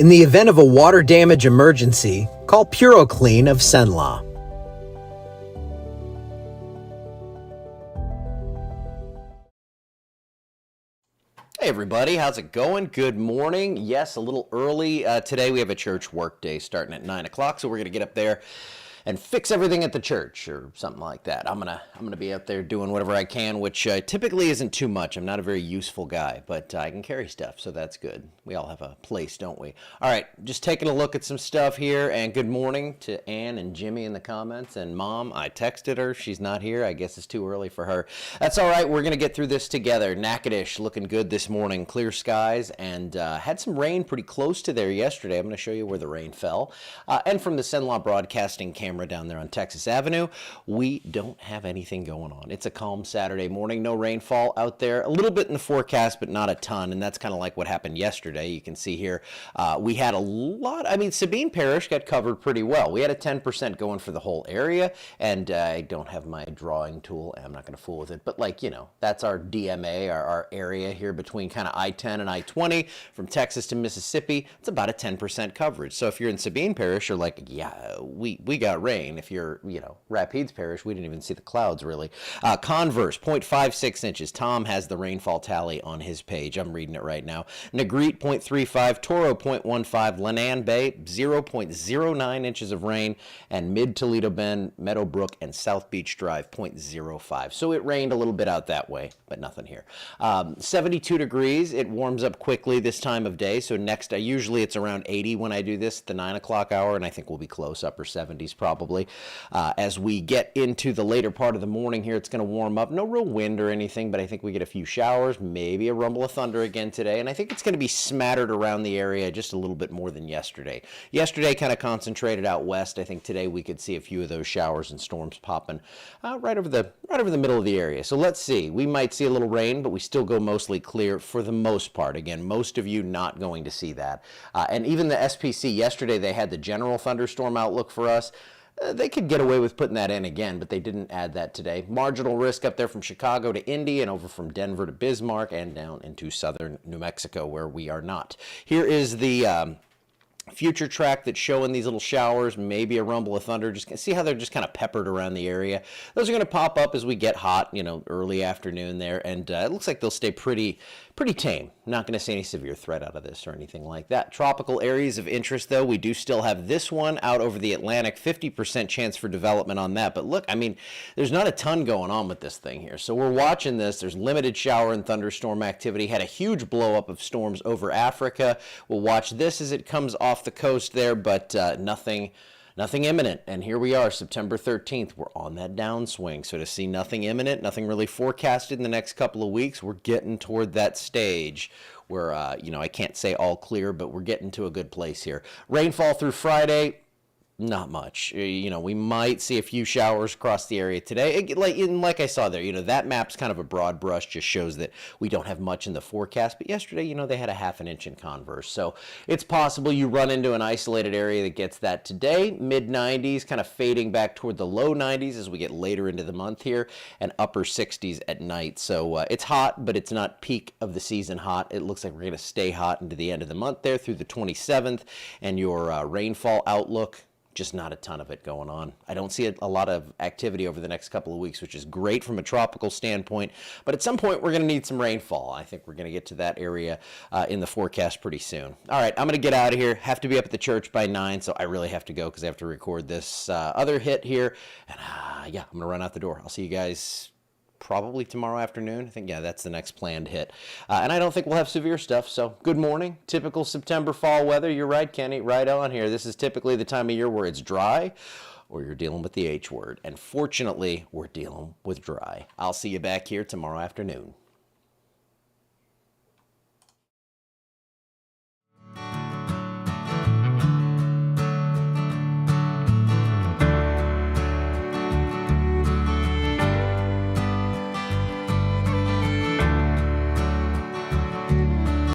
In the event of a water damage emergency, call PuroClean of Cenla. Hey everybody, how's it going? Good morning. Yes, a little early today. We have a church work day starting at 9 o'clock, so we're going to get up there and fix everything at the church or something like that. I'm gonna be up there doing whatever I can, which typically isn't too much. I'm not a very useful guy, but I can carry stuff, so that's good. We all have a place, don't we? All right, just taking a look at some stuff here, and good morning to Ann and Jimmy in the comments, and Mom, I texted her. She's not here. I guess it's too early for her. That's all right. We're gonna get through this together. Natchitoches looking good this morning. Clear skies, and had some rain pretty close to there yesterday. I'm gonna show you where the rain fell. And from the Cenla Broadcasting camera down there on Texas Avenue, we don't have anything going on. It's a calm Saturday morning, no rainfall out there. A little bit in the forecast, but not a ton, and that's kind of like what happened yesterday. You can see here, we had a lot. I mean, Sabine Parish got covered pretty well. We had a 10% going for the whole area, and I don't have my drawing tool. I'm not going to fool with it, but like, you know, that's our DMA, our area here between kind of I-10 and I-20 from Texas to Mississippi. It's about a 10% coverage. So if you're in Sabine Parish, you're like, yeah, we got rain. If you're, you know, Rapides Parish, we didn't even see the clouds really. Converse, 0.56 inches. Tom has the rainfall tally on his page. I'm reading it right now. Negrete, 0.35. Toro, 0.15. Lannan Bay, 0.09 inches of rain. And Mid-Toledo Bend, Meadowbrook, and South Beach Drive, 0.05. So it rained a little bit out that way, but nothing here. 72 degrees. It warms up quickly this time of day. So next, usually it's around 80 when I do this, the 9 o'clock hour, and I think we'll be close, upper 70s probably. As we get into the later part of the morning here, it's going to warm up. No real wind or anything, but I think we get a few showers, maybe a rumble of thunder again today, and I think it's going to be smattered around the area just a little bit more than yesterday. Yesterday kind of concentrated out west. I think today we could see a few of those showers and storms popping right over the middle of the area. So let's see. We might see a little rain, but we still go mostly clear for the most part. Again, most of you not going to see that. And even the SPC yesterday, they had the general thunderstorm outlook for us. They could get away with putting that in again, but they didn't add that today. Marginal risk up there from Chicago to Indy and over from Denver to Bismarck and down into southern New Mexico where we are not. Here is the future track that's showing these little showers, maybe a rumble of thunder. Just see how they're just kind of peppered around the area. Those are going to pop up as we get hot, you know, early afternoon there, and it looks like they'll stay pretty tame. Not going to see any severe threat out of this or anything like that. Tropical areas of interest, though, we do still have this one out over the Atlantic, 50% chance for development on that. But look, I mean, there's not a ton going on with this thing here. So we're watching this. There's limited shower and thunderstorm activity. Had a huge blow up of storms over Africa. We'll watch this as it comes off the coast there, but nothing imminent. And here we are, September 13th. We're on that downswing. So to see nothing imminent, nothing really forecasted in the next couple of weeks, we're getting toward that stage where, you know, I can't say all clear, but we're getting to a good place here. Rainfall through Friday. Not much. You know, we might see a few showers across the area today. Like I saw there, you know, that map's kind of a broad brush, just shows that we don't have much in the forecast. But yesterday, you know, they had a ½ inch in Converse. So it's possible you run into an isolated area that gets that today. Mid-90s, kind of fading back toward the low 90s as we get later into the month here, and upper 60s at night. So it's hot, but it's not peak of the season hot. It looks like we're going to stay hot into the end of the month there through the 27th. And your rainfall outlook, just not a ton of it going on. I don't see a lot of activity over the next couple of weeks, which is great from a tropical standpoint. But at some point, we're going to need some rainfall. I think we're going to get to that area in the forecast pretty soon. All right, I'm going to get out of here. Have to be up at the church by 9, so I really have to go because I have to record this other hit here. And yeah, I'm going to run out the door. I'll see you guys probably tomorrow afternoon. I think, yeah, that's the next planned hit. And I don't think we'll have severe stuff, so good morning. Typical September fall weather. You're right, Kenny, right on here. This is typically the time of year where it's dry or you're dealing with the H word. And fortunately, we're dealing with dry. I'll see you back here tomorrow afternoon.